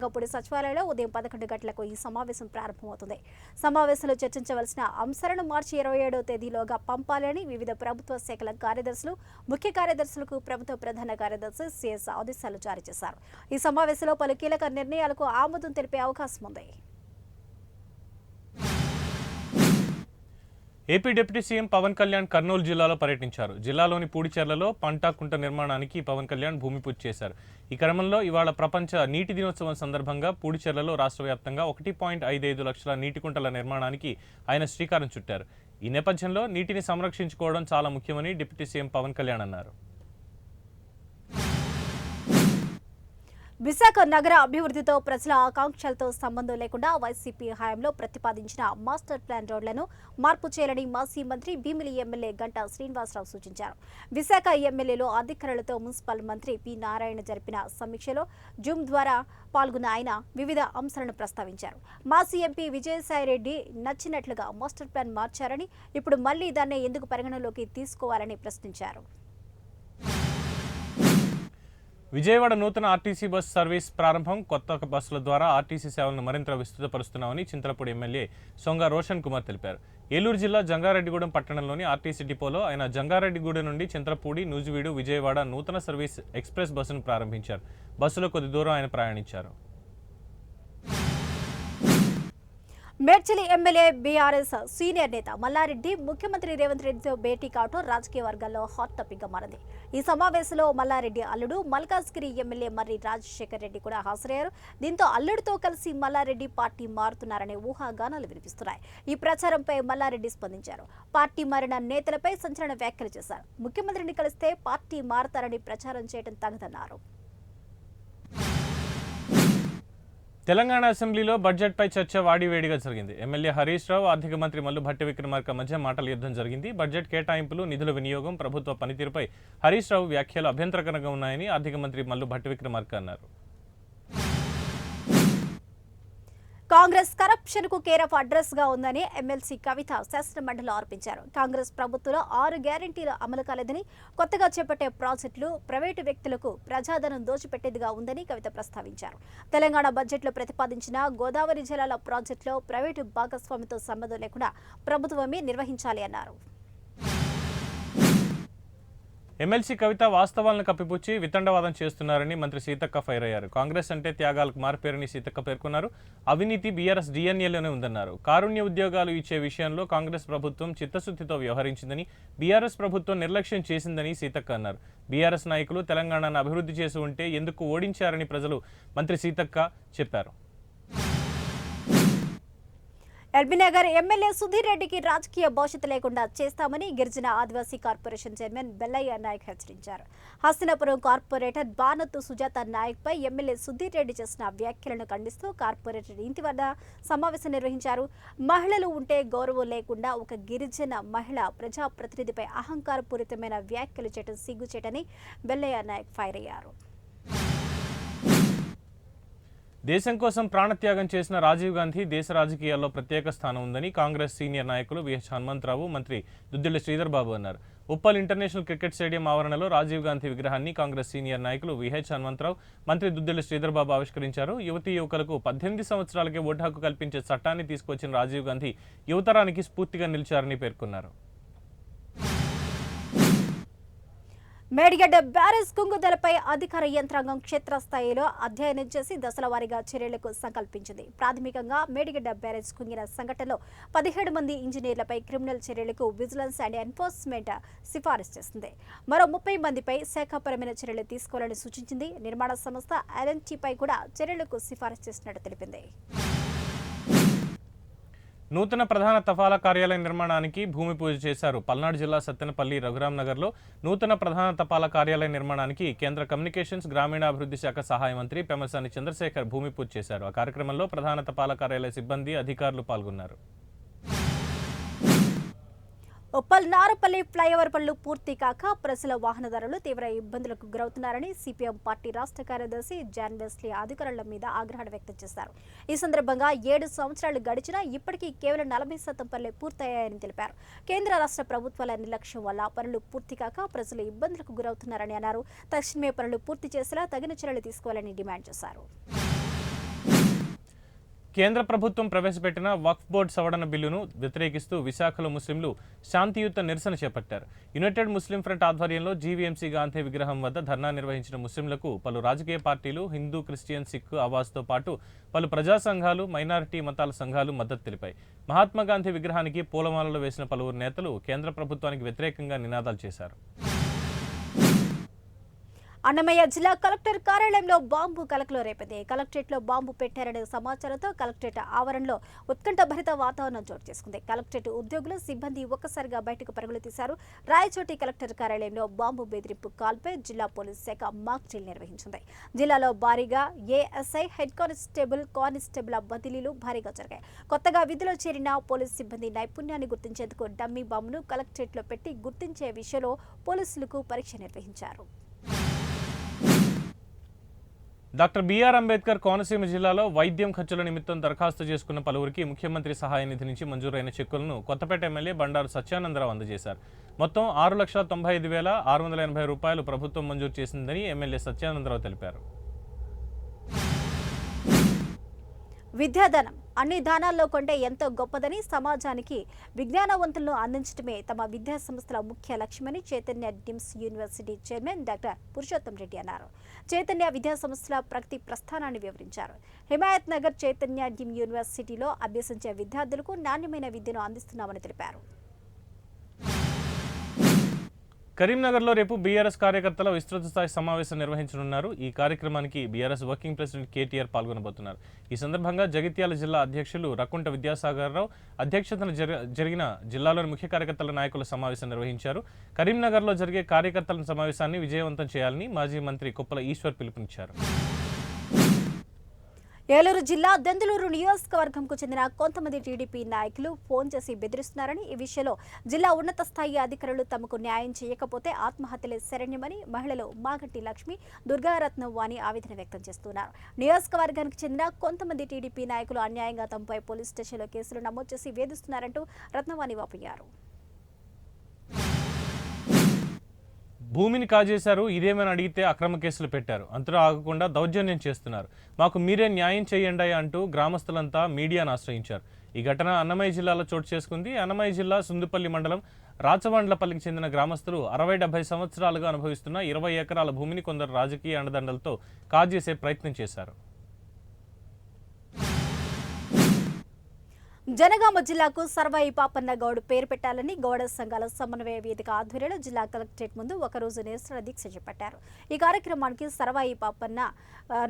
వెలగపూడి సచివాలయంలో ఉదయం 11 గంటలకు ఈ సమావేశం ప్రారంభమవుతుంది. సమావేశంలో చర్చించవలసిన అంశాలను మార్చి 27వ తేదీలోగా పంపాలని వివిధ ప్రభుత్వ శాఖల కార్యదర్శులు, ముఖ్య కార్యదర్శులకు ప్రభుత్వ ప్రధాన కార్యదర్శి సిఎస్ ఆదేశాలు జారీ చేశారు. ఈ సమావేశంలో పలు కీలక నిర్ణయాలకు ఆమోదం తెలిపే అవకాశం ఉంది. AP deputy CM Pawan Kalyan Kurnool జిల్లాలో పర్యటించారు. జిల్లాలోని పూడిచెర్లలో పంట కుంట నిర్మాణానికి పవన్ కళ్యాణ్ భూమి పూజ చేశారు. ఈ క్రమంలో ఇవాళ ప్రపంచ నీటి దినోత్సవం సందర్భంగా పూడిచెర్లలో రాష్ట్ర వ్యాప్తంగా 1.55 లక్షల నీటి కుంటల నిర్మాణానికి ఆయన శ్రీకారం చుట్టారు. ఈ నేపథ్యంలో నీటిని సంరక్షించుకోవడం చాలా ముఖ్యమని డిప్యూటీ సీఎం పవన్ కళ్యాణ్ అన్నారు. విశాఖ నగర అభివృద్ధితో ప్రజల ఆకాంక్షలతో సంబంధం లేకుండా వైసీపీ హయాంలో ప్రతిపాదించిన మాస్టర్ ప్లాన్ రోడ్లను మార్పు చేయాలని మాజీ మంత్రి భీమిలి ఎమ్మెల్యే గంటా శ్రీనివాసరావు సూచించారు. విశాఖ ఎమ్మెల్యేలో అధికారులతో మున్సిపల్ మంత్రి పి నారాయణ జరిపిన సమీక్షలో జూమ్ ద్వారా పాల్గొన్న ఆయన వివిధ అంశాలను ప్రస్తావించారు. మాజీ ఎంపీ విజయసాయిరెడ్డి నచ్చినట్లుగా మాస్టర్ ప్లాన్ మార్చారని, ఇప్పుడు మళ్లీ దాన్ని ఎందుకు పరిగణలోకి తీసుకోవాలని ప్రశ్నించారు. విజయవాడ నూతన ఆర్టీసీ బస్ సర్వీస్ ప్రారంభం. కొత్త బస్సుల ద్వారా ఆర్టీసీ సేవలను మరింత విస్తృతపరుస్తున్నామని చింతలపూడి ఎమ్మెల్యే సొంగ రోషన్ కుమార్ తెలిపారు. ఏలూరు జిల్లా జంగారెడ్డిగూడెం పట్టణంలోని ఆర్టీసీ డిపోలో ఆయన జంగారెడ్డిగూడెం నుండి చింతలపూడి, నూజివీడు, విజయవాడ నూతన సర్వీస్ ఎక్స్ప్రెస్ బస్సును ప్రారంభించారు. బస్సులో కొద్ది దూరం ఆయన ప్రయాణించారు. మేడ్చల్ ఎమ్మెల్యే బీఆర్ఎస్ సీనియర్ నేత మల్లారెడ్డి ముఖ్యమంత్రి రేవంత్ రెడ్డితో భేటీ కావడం రాజకీయ వర్గాల్లో హాట్ టాపిక్ గా మారింది. ఈ సమావేశంలో మల్లారెడ్డి అల్లుడు మల్కాజ్గిరి ఎమ్మెల్యే మర్రి రాజశేఖర్ రెడ్డి కూడా హాజరయ్యారు. దీంతో అల్లుడితో కలిసి మల్లారెడ్డి పార్టీ మారుతున్నారనే ఊహాగానాలు వినిపిస్తున్నాయి. ఈ ప్రచారంపై మల్లారెడ్డి స్పందించారు. పార్టీ మారిన నేతలపై సంచలన వ్యాఖ్యలు చేశారు. ముఖ్యమంత్రిని కలిస్తే పార్టీ మారతారని ప్రచారం చేయడం తగదన్నారు. తెలంగాణ అసెంబ్లీలో బడ్జెట్పై చర్చ వాడివేడిగా జరిగింది. ఎమ్మెల్యే హరీష్ రావు, ఆర్థిక మంత్రి మల్లు భట్టి విక్రమార్క మధ్య మాటల యుద్ధం జరిగింది. బడ్జెట్ కేటాయింపులు, నిధుల వినియోగం, ప్రభుత్వ పనితీరుపై హరీష్ రావు వ్యాఖ్యలు అభ్యంతరకరంగా ఉన్నాయని ఆర్థిక మంత్రి మల్లు భట్టి విక్రమార్క అన్నారు. కాంగ్రెస్ కరప్షన్ కు కేర్ ఆఫ్ అడ్రస్ గా ఉందని ఎమ్మెల్సీ కవిత శాసనమండలిలో ఆరోపించారు. కాంగ్రెస్ ప్రభుత్వంలో 6 గ్యారంటీలు అమలు కాలేదని, కొత్తగా చేపట్టే ప్రాజెక్టులు ప్రైవేటు వ్యక్తులకు ప్రజాధనం దోచిపెట్టేదిగా ఉందని కవిత ప్రస్తావించారు. తెలంగాణ బడ్జెట్లో ప్రతిపాదించిన గోదావరి జలాల ప్రాజెక్టులో ప్రైవేటు భాగస్వామితో సంబంధం లేకుండా ప్రభుత్వమే నిర్వహించాలి అన్నారు. ఎమ్మెల్సీ కవిత వాస్తవాలను కప్పిపుచ్చి వితండవాదం చేస్తున్నారని మంత్రి సీతక్క ఫైర్ అయ్యారు. కాంగ్రెస్ అంటే త్యాగాలకు మారిపేరని సీతక్క పేర్కొన్నారు. అవినీతి బీఆర్ఎస్ డిఎన్ఏలోనే ఉందన్నారు. కారుణ్య ఉద్యోగాలు ఇచ్చే విషయంలో కాంగ్రెస్ ప్రభుత్వం చిత్తశుద్ధితో వ్యవహరించిందని, బీఆర్ఎస్ ప్రభుత్వం నిర్లక్ష్యం చేసిందని సీతక్క అన్నారు. బీఆర్ఎస్ నాయకులు తెలంగాణను అభివృద్ధి చేసి ఉంటే ఎందుకు ఓడించారని ప్రజలు మంత్రి సీతక్క చెప్పారు. ఎల్బీనగర్ ఎమ్మెల్యే సుధీర్ రెడ్డికి రాజకీయ భవిష్యత్తు లేకుండా చేస్తామని గిరిజన ఆదివాసీ కార్పొరేషన్ చైర్మన్ బెల్లయ్య నాయక్ హెచ్చరించారు. హస్తినాపురం కార్పొరేటర్ బానత్తు సుజాత నాయక్ పై ఎమ్మెల్యే సుధీర్ రెడ్డి చేసిన వ్యాఖ్యలను ఖండిస్తూ కార్పొరేటర్ ఇంటి వద్ద సమావేశం నిర్వహించారు. మహిళలు ఉంటే గౌరవం లేకుండా ఒక గిరిజన మహిళ ప్రజాప్రతినిధిపై అహంకారపూరితమైన వ్యాఖ్యలు చేయడం సిగ్గుచేటని బెల్లయ్య నాయక్ ఫైర్ అయ్యారు. దేశం కోసం ప్రాణత్యాగం చేసిన రాజీవ్ గాంధీ దేశ రాజకీయాల్లో ప్రత్యేక స్థానం ఉందని కాంగ్రెస్ సీనియర్ నాయకులు విహెచ్ హనుమంతరావు, మంత్రి దుద్దిళ్ల శ్రీధర్ బాబు అన్నారు. ఉప్పల్ ఇంటర్నేషనల్ క్రికెట్ స్టేడియం ఆవరణలో రాజీవ్ గాంధీ విగ్రహాన్ని కాంగ్రెస్ సీనియర్ నాయకులు విహెచ్ హనుమంతరావు, మంత్రి దుద్దిళ్ల శ్రీధర్ బాబు ఆవిష్కరించారు. యువతీ యువకులకు 18 సంవత్సరాలకే ఓటు హక్కు కల్పించే చట్టాన్ని తీసుకొచ్చిన రాజీవ్ గాంధీ యువతరానికి స్ఫూర్తిగా నిలిచారని పేర్కొన్నారు. మేడిగడ్డ బ్యారేజ్ కుంగుదలపై అధికార యంత్రాంగం క్షేత్రస్థాయిలో అధ్యయనం చేసి దశల వారీగా చర్యలకు సంకల్పించింది. ప్రాథమికంగా మేడిగడ్డ బ్యారేజ్ కుంగిన సంఘటనలో 17 మంది ఇంజనీర్లపై క్రిమినల్ చర్యలకు విజిలెన్స్ అండ్ ఎన్ఫోర్స్మెంట్ సిఫారసు చేసింది. మరో 30 మందిపై శాఖాపరమైన చర్యలు తీసుకోవాలని సూచించింది. నిర్మాణ సంస్థ ఎల్ఎన్టీపై కూడా చర్యలకు సిఫారసు చేసినట్టు తెలిపింది. నూతన ప్రధాన తపాలా కార్యాలయ నిర్మాణానికి భూమి పూజ చేశారు. పల్నాడు జిల్లా సత్తెనపల్లి రఘురామ్ నగర్లో నూతన ప్రధాన తపాలా కార్యాలయ నిర్మాణానికి కేంద్ర కమ్యూనికేషన్స్, గ్రామీణాభివృద్ధి శాఖ సహాయ మంత్రి పెమ్మసాని చంద్రశేఖర్ భూమి పూజ చేశారు. ఆ కార్యక్రమంలో ప్రధాన తపాలా కార్యాలయ సిబ్బంది, అధికారులు పాల్గొన్నారు. ఉప్పల్ నారపల్లి ఫ్లైఓవర్ పనులు పూర్తి కాక ప్రజల వాహనదారులు తీవ్ర ఇబ్బందులకు గురవుతున్నారని సిపిఎం పార్టీ రాష్ట్ర కార్యదర్శి జాన్ వెస్లీ అధికారుల మీద ఆగ్రహం వ్యక్తం చేశారు. ఈ సందర్భంగా 7 సంవత్సరాలు గడిచినా ఇప్పటికీ కేవలం 40% పనులే పూర్తయ్యాయని తెలిపారు. కేంద్ర రాష్ట్ర ప్రభుత్వాల నిర్లక్ష్యం వల్ల పనులు పూర్తి కాక ప్రజలు ఇబ్బందులకు గురవుతున్నారని అన్నారు. తక్షణమే పనులు పూర్తి చేసేలా తగిన చర్యలు తీసుకోవాలని డిమాండ్ చేశారు. కేంద్ర ప్రభుత్వం ప్రవేశపెట్టిన వక్ఫ్ బోర్డు సవరణ బిల్లును వ్యతిరేకిస్తూ విశాఖలో ముస్లింలు శాంతియుత నిరసన చేపట్టారు. యునైటెడ్ ముస్లిం ఫ్రంట్ ఆధ్వర్యంలో జీవీఎంసీ గాంధీ విగ్రహం వద్ద ధర్నా నిర్వహించిన ముస్లింలకు పలు రాజకీయ పార్టీలు, హిందూ, క్రిస్టియన్, సిక్, ఆవాజ్తో పాటు పలు ప్రజా సంఘాలు, మైనారిటీ మతాల సంఘాలు మద్దతు తెలిపాయి. మహాత్మా గాంధీ విగ్రహానికి పూలమాలలు వేసిన పలువురు నేతలు కేంద్ర ప్రభుత్వానికి వ్యతిరేకంగా నినాదాలు చేశారు. అన్నమయ్య జిల్లా కలెక్టర్ కార్యాలయంలో బాంబు కలకలం రేపింది. కలెక్టరేట్లో బాంబు పెట్టారనే సమాచారంతో కలెక్టరేట్ ఆవరణలో ఉత్కంఠభరిత వాతావరణం చోటు చేసుకుంది. కలెక్టరేట్ ఉద్యోగులు, సిబ్బంది ఒక్కసారిగా బయటకు పరుగులు తీశారు. రాయచోటి కలెక్టర్ కార్యాలయంలో బాంబు బెదిరింపు కాల్పై జిల్లా పోలీస్ శాఖ మాక్ డ్రిల్ నిర్వహించింది. జిల్లాలో భారీగా ఏఎస్ఐ, హెడ్ కానిస్టేబుల్ బదిలీలు భారీగా జరిగాయి. కొత్తగా విధుల్లో చేరిన పోలీస్ సిబ్బంది నైపుణ్యాన్ని గుర్తించేందుకు డమ్మీ బాంబును కలెక్టరేట్లో పెట్టి గుర్తించే విషయంలో పోలీసులకు పరీక్ష నిర్వహించారు. డాక్టర్ బిఆర్ అంబేద్కర్ కోనసీమ జిల్లాలో వైద్యం ఖర్చుల నిమిత్తం దరఖాస్తు చేసుకున్న పలువురికి ముఖ్యమంత్రి సహాయ నిధి నుంచి మంజూరైన చెక్కులను కొత్తపేట ఎమ్మెల్యే బండారు సత్యానందరావు అందజేశారు. మొత్తం 6,95,680 రూపాయలు ప్రభుత్వం మంజూరు చేసిందని ఎమ్మెల్యే సత్యానందరావు తెలిపారు. విద్యాదానం అన్ని దానాల్లో కంటే ఎంతో గొప్పదని, సమాజానికి విజ్ఞానవంతులను అందించడమే తమ విద్యా సంస్థల ముఖ్య లక్ష్యమని Chaitanya డిమ్స్ university chairman doctor Purushottam Reddy అన్నారు. చైతన్య విద్యా సంస్థల ప్రగతి ప్రస్థానాన్ని వివరించారు. హిమాయత్ నగర్ చైతన్య డిమ్ యూనివర్సిటీలో అభ్యసించే విద్యార్థులకు నాణ్యమైన విద్యను అందిస్తున్నామని తెలిపారు. కరీంనగర్లో రేపు బీఆర్ఎస్ కార్యకర్తల విస్తృత స్థాయి సమావేశం నిర్వహించనున్నారు. ఈ కార్యక్రమానికి బీఆర్ఎస్ వర్కింగ్ ప్రెసిడెంట్ కేటీఆర్ పాల్గొనబోతున్నారు. ఈ సందర్భంగా జగిత్యాల జిల్లా అధ్యక్షులు రకుంట విద్యాసాగరరావు అధ్యక్షతన జరిగిన జిల్లాలోని ముఖ్య కార్యకర్తల నాయకుల సమావేశం నిర్వహించారు. కరీంనగర్లో జరిగే కార్యకర్తల సమావేశాన్ని విజయవంతం చేయాలని మాజీ మంత్రి కొప్పల ఈశ్వర్ పిలుపునిచ్చారు. ఏలూరు జిల్లా దెందులూరు నియోజకవర్గంకు చెందిన కొంతమంది టీడీపీ నాయకులు ఫోన్ చేసి బెదిరిస్తున్నారని, ఈ విషయంలో జిల్లా ఉన్నత స్థాయి అధికారులు తమకు న్యాయం చేయకపోతే ఆత్మహత్యలే శరణ్యమని మహిళలు మాగంటి లక్ష్మి, దుర్గారత్నం వాణి ఆవేదన వ్యక్తం చేస్తున్నారు. నియోజకవర్గానికి చెందిన కొంతమంది టీడీపీ నాయకులు అన్యాయంగా తమపై పోలీస్ స్టేషన్లో కేసులు నమోదు చేసి వేధిస్తున్నారంటూ రత్నవాణి వాపోయారు. భూమిని కాజేశారు, ఇదేమని అడిగితే అక్రమ కేసులు పెట్టారు, అంతలో ఆగకుండా దౌర్జన్యం చేస్తున్నారు, మాకు మీరే న్యాయం చేయండి అంటూ గ్రామస్తులంతా మీడియాను ఆశ్రయించారు. ఈ ఘటన అన్నమయ్య జిల్లాలో చోటు చేసుకుంది. అన్నమయ్య జిల్లా సుందుపల్లి మండలం రాచవండ్లపల్లికి చెందిన గ్రామస్తులు 60-70 సంవత్సరాలుగా అనుభవిస్తున్న 20 ఎకరాల భూమిని కొందరు రాజకీయ అండదండలతో కాజేసే ప్రయత్నం చేశారు. జనగామ జిల్లాకు సర్వాయి పాపన్న గౌడ్ పేరు పెట్టాలని గౌడ సంఘాల సమన్వయ వేదిక ఆధ్వర్యంలో జిల్లా కలెక్టరేట్ ముందు ఒకరోజు నిరసన దీక్ష చేపట్టారు. ఈ కార్యక్రమానికి సర్వాయి పాపన్న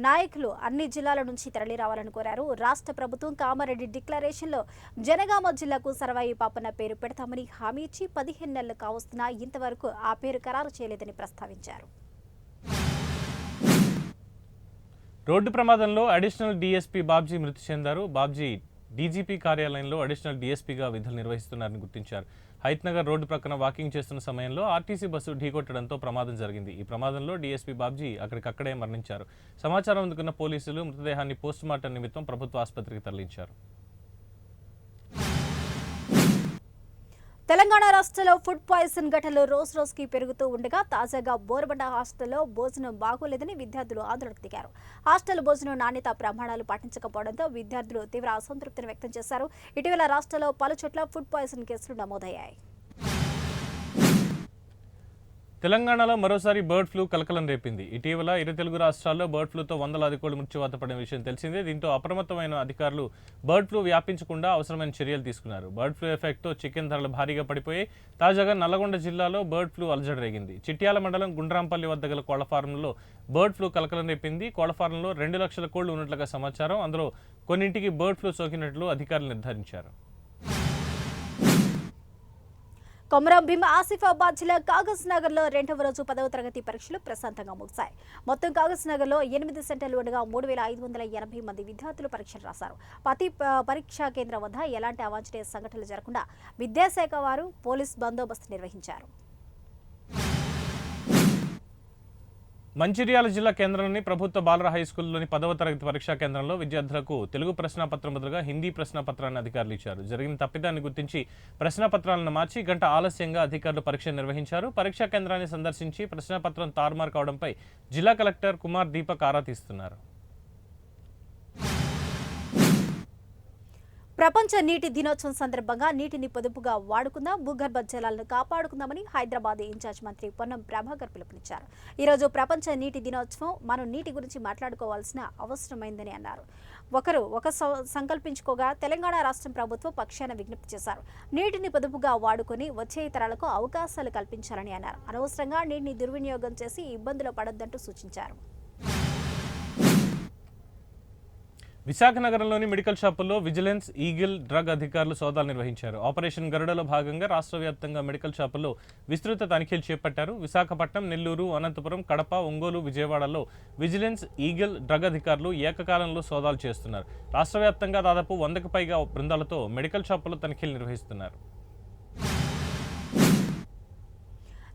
నాయకులు అన్ని జిల్లాల నుంచి తరలి రావాలని కోరారు. రాష్ట్ర ప్రభుత్వం కామారెడ్డి డిక్లరేషన్లో జనగామ జిల్లాకు సర్వాయి పాపన్న పేరు పెడతామని హామీ ఇచ్చి 15 నెలలు కావస్తున్నా ఇంతవరకు ఆ పేరు ఖరారు చేయలేదని ప్రస్తావించారు. రోడ్డు ప్రమాదంలో అడిషనల్ డీఎస్పీ బాబ్జీ మృతి చెందారు. బాబ్జీ డీజీపీ కార్యాలయంలో అడిషనల్ డీఎస్పీగా విధులు నిర్వహిస్తున్నారని గుర్తించారు. హైత్నగర్ రోడ్డు ప్రక్కన వాకింగ్ చేస్తున్న సమయంలో ఆర్టీసీ బస్సు ఢీకొట్టడంతో ప్రమాదం జరిగింది. ఈ ప్రమాదంలో డీఎస్పీ బాబ్జీ అక్కడికక్కడే మరణించారు. సమాచారం అందుకున్న పోలీసులు మృతదేహాన్ని పోస్టుమార్టం నిమిత్తం ప్రభుత్వ ఆసుపత్రికి తరలించారు. తెలంగాణ రాష్ట్రంలో ఫుడ్ పాయిజన్ ఘటనలు రోజురోజుకి పెరుగుతూ ఉండగా తాజాగా బోరబండ హాస్టల్లో భోజనం బాగోలేదని విద్యార్థులు ఆందోళనకు దిగారు. హాస్టల్ భోజనం నాణ్యత ప్రమాణాలు పాటించకపోవడంతో విద్యార్థులు తీవ్ర అసంతృప్తిని వ్యక్తం చేశారు. ఇటీవల రాష్ట్రంలో పలు చోట్ల ఫుడ్ పాయిజన్ కేసులు నమోదయ్యాయి. తెలంగాణలో మరోసారి బర్డ్ ఫ్లూ కలకలం రేపింది. ఇటీవల ఇరు తెలుగు రాష్ట్రాల్లో బర్డ్ ఫ్లూతో వందలాది కోళ్లు మృత్యువాత పడిన విషయం తెలిసిందే. దీంతో అప్రమత్తమైన అధికారులు బర్డ్ ఫ్లూ వ్యాపించకుండా అవసరమైన చర్యలు తీసుకున్నారు. బర్డ్ ఫ్లూ ఎఫెక్ట్తో చికెన్ ధరలు భారీగా పడిపోయాయి. తాజాగా నల్లగొండ జిల్లాలో బర్డ్ ఫ్లూ అలజడి రేగింది. చిట్యాల మండలం గుండ్రాంపల్లి వద్ద గల కోళ్ల ఫారంలో బర్డ్ ఫ్లూ కలకలం రేపింది. కోళ్ల ఫారంలో 2 లక్షల కోళ్లు ఉన్నట్లుగా సమాచారం. అందులో కొన్నింటికి బర్డ్ ఫ్లూ సోకినట్లు అధికారులు నిర్ధారించారు. కొమరం భీం ఆసిఫాబాద్ జిల్లా కాగజ్ నగర్లో 2వ రోజు 10వ తరగతి పరీక్షలు ప్రశాంతంగా ముగిశాయి. మొత్తం కాగజ్ నగర్లో 8 సెంటర్లు ఉండగా 3,580 మంది విద్యార్థులు పరీక్షలు రాశారు. ప్రతి పరీక్షా కేంద్రం వద్ద ఎలాంటి అవాంఛనీయ సంఘటనలు జరగకుండా విద్యాశాఖ వారు పోలీస్ బందోబస్తు నిర్వహించారు. మంచిర్యాల జిల్లా కేంద్రంలోని ప్రభుత్వ బాలర హైస్కూల్లోని 10వ తరగతి పరీక్షా కేంద్రంలో విద్యార్థులకు తెలుగు ప్రశ్నాపత్రం బదులుగా హిందీ ప్రశ్నాపత్రాన్ని అధికారులు ఇచ్చారు. జరిగిన తప్పిదాన్ని గుర్తించి ప్రశ్నాపత్రాలను మార్చి గంట ఆలస్యంగా అధికారులు పరీక్ష నిర్వహించారు. పరీక్షా కేంద్రాన్ని సందర్శించి ప్రశ్నాపత్రం తారుమారు కావడంపై జిల్లా కలెక్టర్ కుమార్ దీపక్ ఆరా తీస్తున్నారు. ప్రపంచ నీటి దినోత్సవం సందర్భంగా నీటిని పొదుపుగా వాడుకుందాం, భూగర్భ జలాలను కాపాడుకుందామని హైదరాబాద్ ఇన్ఛార్జ్ మంత్రి పొన్నం ప్రభాకర్ పిలుపునిచ్చారు. ఈరోజు ప్రపంచ నీటి దినోత్సవం. మనం నీటి గురించి మాట్లాడుకోవాల్సిన అవసరమైందని అన్నారు. ఒక సంకల్పించుకోగా తెలంగాణ రాష్ట్ర ప్రభుత్వం పక్షాన విజ్ఞప్తి చేశారు. నీటిని పొదుపుగా వాడుకొని వచ్చే తరాలకు అవకాశాలు కల్పించాలని అన్నారు. అనవసరంగా నీటిని దుర్వినియోగం చేసి ఇబ్బందులు పడొద్దంటూ సూచించారు. విశాఖ నగరంలోని మెడికల్ షాపుల్లో విజిలెన్స్, ఈగిల్ డ్రగ్ అధికారులు సోదాలు నిర్వహించారు. ఆపరేషన్ గరుడలో భాగంగా రాష్ట్ర వ్యాప్తంగా మెడికల్ షాపుల్లో విస్తృత తనిఖీలు చేపట్టారు. విశాఖపట్నం, నెల్లూరు, అనంతపురం, కడప, ఒంగోలు, విజయవాడలో విజిలెన్స్, ఈగిల్ డ్రగ్ అధికారులు ఏకకాలంలో సోదాలు చేస్తున్నారు. రాష్ట్ర వ్యాప్తంగా దాదాపు 100కు పైగా బృందాలతో మెడికల్ షాపుల్లో తనిఖీలు నిర్వహిస్తున్నారు.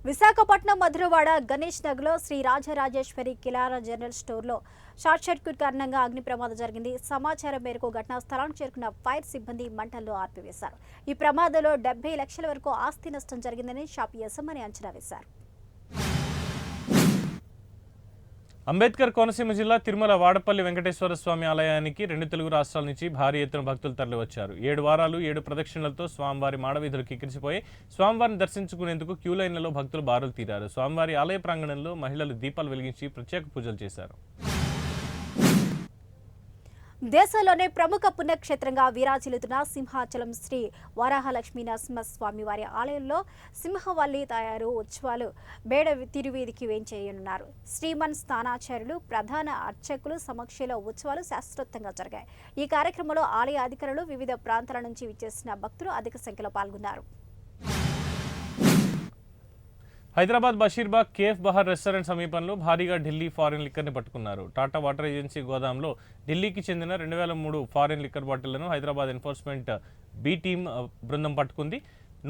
విశాఖపట్నం మధురవాడ గణేష్ నగర్లో శ్రీ రాజరాజేశ్వరి కిలారా జనరల్ స్టోర్లో షార్ట్ సర్క్యూట్ కారణంగా అగ్ని ప్రమాదం జరిగింది. సమాచారం మేరకు ఘటనా స్థలానికి చేరుకున్న ఫైర్ సిబ్బంది మంటల్లో ఆర్పివేశారు. ఈ ప్రమాదంలో 70 లక్షల వరకు ఆస్తి నష్టం జరిగిందని షాప్ యజమాని అంచనా వేశారు. అంబేద్కర్ కోనసీమ జిల్లా తిరుమల వాడపల్లి వెంకటేశ్వర స్వామి ఆలయానికి 2 తెలుగు రాష్ట్రాల నుంచి భారీ ఎత్తున భక్తులు తరలివచ్చారు. 7 వారాలు 7 ప్రదక్షిణలతో స్వామివారి మాడవీధులు కిక్కిరిసిపోయి స్వామివారిని దర్శించుకునేందుకు క్యూ లైన్లలో భక్తులు బారులు తీరారు. స్వామివారి ఆలయ ప్రాంగణంలో మహిళలు దీపాలు వెలిగించి ప్రత్యేక పూజలు చేశారు. దేశంలోనే ప్రముఖ పుణ్యక్షేత్రంగా విరాజిల్లుతున్న సింహాచలం శ్రీ వరాహలక్ష్మీ నరసింహస్వామి వారి ఆలయంలో సింహవల్లి తయారు ఉత్సవాలు బేడ తిరువీధికి వేంచేయనున్నారు. శ్రీమన్ స్థానాచార్యులు, ప్రధాన అర్చకులు సమక్షంలో ఉత్సవాలు శాస్త్రోక్తంగా జరిగాయి. ఈ కార్యక్రమంలో ఆలయ అధికారులు, వివిధ ప్రాంతాల నుంచి విచ్చేసిన భక్తులు అధిక సంఖ్యలో పాల్గొన్నారు. హైదరాబాద్ బషీర్బాగ్ కేఫ్ బహార్ రెస్టారెంట్ సమీపంలో భారీగా ఢిల్లీ ఫారిన్ లిక్కర్ని పట్టుకున్నారు. టాటా వాటర్ ఏజెన్సీ గోదాంలో ఢిల్లీకి చెందిన 2003 ఫారిన్ లిక్కర్ బాటిళ్లను హైదరాబాద్ ఎన్ఫోర్స్మెంట్ బి టీం బృందం పట్టుకుంది.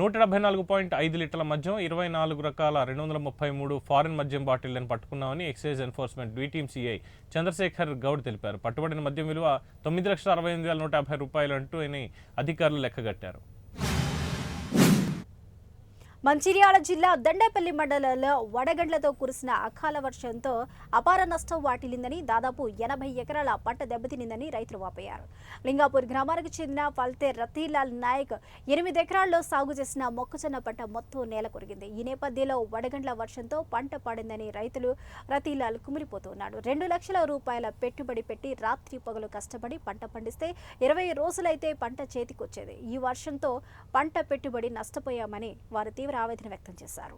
174.5 లీటర్ల మద్యం, 24 రకాల 233 ఫారిన్ మద్యం బాటిళ్లను పట్టుకున్నామని excise enforcement B team CI Chandrasekhar Goud తెలిపారు. పట్టుబడిన మద్యం విలువ 9,68,150 రూపాయలు అంటూ అధికారులు లెక్కగట్టారు. మంచిర్యాల జిల్లా దండేపల్లి మండలంలో వడగండ్లతో కురిసిన అకాల వర్షంతో అపార నష్టం వాటిల్లిందని, దాదాపు 80 ఎకరాల పంట దెబ్బతినిందని రైతులు వాపోయారు. లింగాపూర్ గ్రామానికి చెందిన ఫల్తే రతీలాల్ నాయక్ 8 ఎకరాల్లో సాగు చేసిన మొక్కజొన్న పంట మొత్తం నేల కొరిగింది. ఈ నేపథ్యంలో వడగండ్ల వర్షంతో పంట పడిందని రైతులు రతీలాల్ కుమిలిపోతున్నాడు. 2 లక్షల రూపాయల పెట్టుబడి పెట్టి రాత్రి పగలు కష్టపడి పంట పండిస్తే 20 రోజులైతే పంట చేతికొచ్చేది. ఈ వర్షంతో పంట పెట్టుబడి నష్టపోయామని వారు తీవ్ర ఆవేదన వ్యక్తం చేశారు.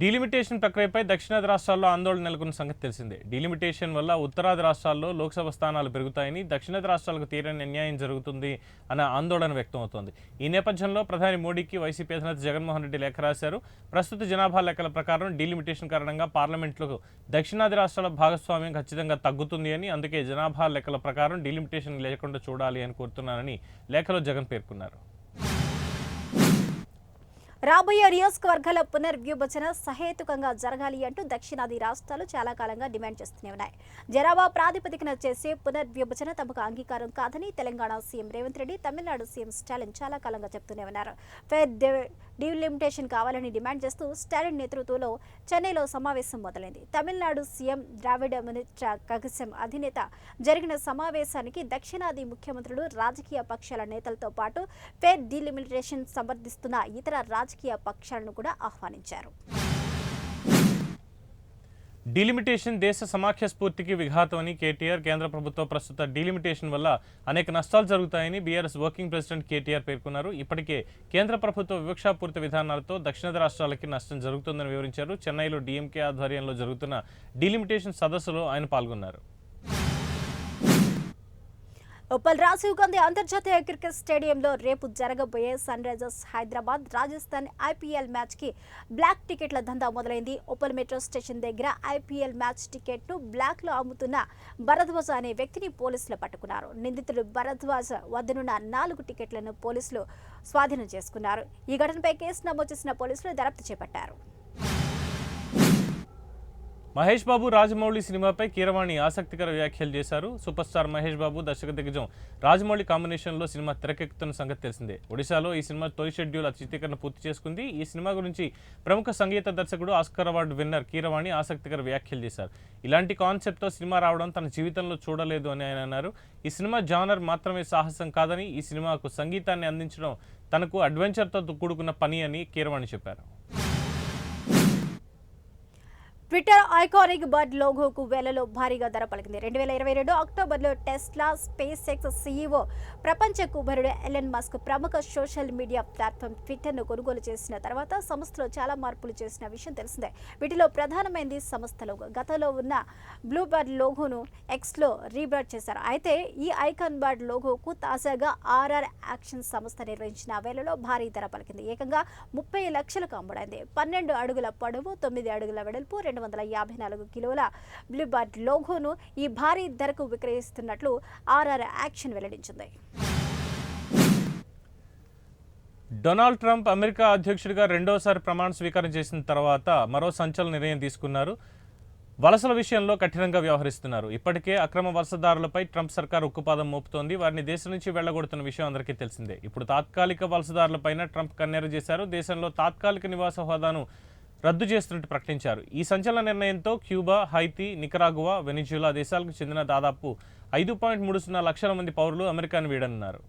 డీలిమిటేషన్ ప్రక్రియపై దక్షిణాది రాష్ట్రాల్లో ఆందోళన నెలకొన్న సంగతి తెలిసిందే. డీలిమిటేషన్ వల్ల ఉత్తరాది రాష్ట్రాల్లో లోక్సభ స్థానాలు పెరుగుతాయని, దక్షిణాది రాష్ట్రాలకు తీరని అన్యాయం జరుగుతుంది అన్న ఆందోళన వ్యక్తమవుతోంది. ఈ నేపథ్యంలో ప్రధాని మోడీకి వైసీపీ అధినేత జగన్మోహన్ రెడ్డి లేఖ రాశారు. ప్రస్తుత జనాభా లెక్కల ప్రకారం డీలిమిటేషన్ కారణంగా పార్లమెంట్లో దక్షిణాది రాష్ట్రాల భాగస్వామ్యం ఖచ్చితంగా తగ్గుతుంది అని, అందుకే జనాభా లెక్కల ప్రకారం డీలిమిటేషన్ లేకుండా చూడాలి అని కోరుతున్నానని లేఖలో జగన్ పేర్కొన్నారు. రాబోయే నియోజకవర్గాల పునర్విభజన సహేతుకంగా జరగాలి అంటూ దక్షిణాది రాష్ట్రాలు చాలా కాలంగా డిమాండ్ చేస్తూనే ఉన్నాయి. జనాభా ప్రాతిపదికన చేసే పునర్విభజన తమకు అంగీకారం కాదని తెలంగాణ సీఎం రేవంత్ రెడ్డి, తమిళనాడు సీఎం స్టాలిన్ చాలా కాలంగా చెప్తూనే ఉన్నారు. డీలిమిటేషన్ కావాలని డిమాండ్ చేస్తూ స్టాలిన్ నేతృత్వంలో చెన్నైలో సమావేశం మొదలైంది. తమిళనాడు సీఎం ద్రావిడ మునేట్ర కగసం అధినేత జరిగిన సమావేశానికి దక్షిణాది ముఖ్యమంత్రులు, రాజకీయ పక్షాల నేతలతో పాటు ఫేర్ డీలిమిటేషన్ సమర్థిస్తున్న ఇతర రాజకీయ పక్షాలను కూడా ఆహ్వానించారు. డీలిమిటేషన్ దేశ సమాఖ్య స్ఫూర్తికి విఘాతమని కేటీఆర్, కేంద్ర ప్రభుత్వ ప్రస్తుత డీలిమిటేషన్ వల్ల అనేక నష్టాలు జరుగుతాయని బీఆర్ఎస్ వర్కింగ్ ప్రెసిడెంట్ కేటీఆర్ పేర్కొన్నారు. ఇప్పటికే కేంద్ర ప్రభుత్వ వివక్షాపూరిత విధానాలతో దక్షిణాది రాష్ట్రాలకి నష్టం జరుగుతుందని వివరించారు. చెన్నైలో డీఎంకే ఆధ్వర్యంలో జరుగుతున్న డీలిమిటేషన్ సదస్సులో ఆయన పాల్గొన్నారు. ఉప్పల్ రాజీవ్ గాంధీ అంతర్జాతీయ క్రికెట్ స్టేడియంలో రేపు జరగబోయే sunrisers Hyderabad Rajasthan IPL match కి బ్లాక్ టికెట్ల దందా మొదలైంది. ఉప్పల్ మెట్రో స్టేషన్ దగ్గర ఐపీఎల్ మ్యాచ్ టికెట్ ను బ్లాక్ లో అమ్ముతున్న భరద్వాజ్ అనే వ్యక్తిని పోలీసులు పట్టుకున్నారు. నిందితుడు భరద్వాజ్ వద్దనున్న 4 టికెట్లను పోలీసులు స్వాధీనం చేసుకున్నారు. ఈ ఘటనపై కేసు నమోదు చేసిన పోలీసులు దర్యాప్తు చేపట్టారు. మహేష్ బాబు రాజమౌళి సినిమాపై కీరవాణి ఆసక్తికర వ్యాఖ్యలు చేశారు. సూపర్ స్టార్ మహేష్ బాబు దర్శక దిగ్గజం రాజమౌళి కాంబినేషన్లో సినిమా తెరకెక్కుతున్న సంగతి తెలిసిందే. ఒడిశాలో ఈ సినిమా తొలి షెడ్యూల్ చిత్రీకరణ పూర్తి చేసుకుంది. ఈ సినిమా గురించి ప్రముఖ సంగీత దర్శకుడు ఆస్కార్ అవార్డు విన్నర్ కీరవాణి ఆసక్తికర వ్యాఖ్యలు చేశారు. ఇలాంటి కాన్సెప్ట్తో సినిమా రావడం తన జీవితంలో చూడలేదు అని ఆయన అన్నారు. ఈ సినిమా జానర్ మాత్రమే సాహసం కాదని, ఈ సినిమాకు సంగీతాన్ని అందించడం తనకు అడ్వెంచర్తో కూడుకున్న పని అని కీరవాణి చెప్పారు. ట్విట్టర్ ఐకానిక్ బర్డ్ లోగోకు వేలలో భారీగా ధర పలికింది. 2022 అక్టోబర్లో టెస్లా స్పేస్ ఎక్స్ సీఈఓ ప్రపంచ కుబేరుడు ఎలన్ మస్క్ ప్రముఖ సోషల్ మీడియా ప్లాట్ఫామ్ ట్విట్టర్ను కొనుగోలు చేసిన తర్వాత సంస్థలో చాలా మార్పులు చేసిన విషయం తెలిసిందే. వీటిలో ప్రధానమైనది సంస్థ లోగో. గతంలో ఉన్న బ్లూ బర్డ్ లోగోను ఎక్స్లో రీబ్రాండ్ చేశారు. అయితే ఈ ఐకాన్ బర్డ్ లోగోకు తాజాగా ఆర్ఆర్ యాక్షన్ సంస్థ నిర్వహించిన వేలలో భారీ ధర పలికింది. ఏకంగా 30 లక్షలకు అమ్ముడైంది. 12 అడుగుల పొడవు, 9 అడుగుల వెడల్పు, 254 కిలోల బ్లూబర్డ్ లోగోను ఈ భారీ ధరకు విక్రయిస్తున్నట్లు ఆర్ఆర్ యాక్షన్ వెల్లడించింది. డొనాల్డ్ ట్రంప్ అమెరికా అధ్యక్షుడిగా రెండోసారి ప్రమాణ స్వీకారం చేసిన తర్వాత మరో సంచలన నిర్ణయం తీసుకున్నారు. వలసల విషయంలో కఠినంగా వ్యవహరిస్తున్నారు. ఇప్పటికే అక్రమ వలసదారులపై ట్రంప్ సర్కార్ ఉక్కుపాదం మోపుతోంది. వారిని దేశం నుంచి వెళ్లగొడుతున్న విషయం అందరికీ తెలిసిందే. ఇప్పుడు తాత్కాలిక వలసదారులపైన ట్రంప్ కన్నెర చేశారు. దేశంలో తాత్కాలిక నివాస హోదాను రద్దు చేస్తున్నట్టు ప్రకటించారు. ఈ సంచలన నిర్ణయంతో క్యూబా, హైతీ, నికరాగువా, వెనిజులా దేశాలకు చెందిన దాదాపు 5.30 లక్షల మంది పౌరులు అమెరికాను వీడనున్నారు.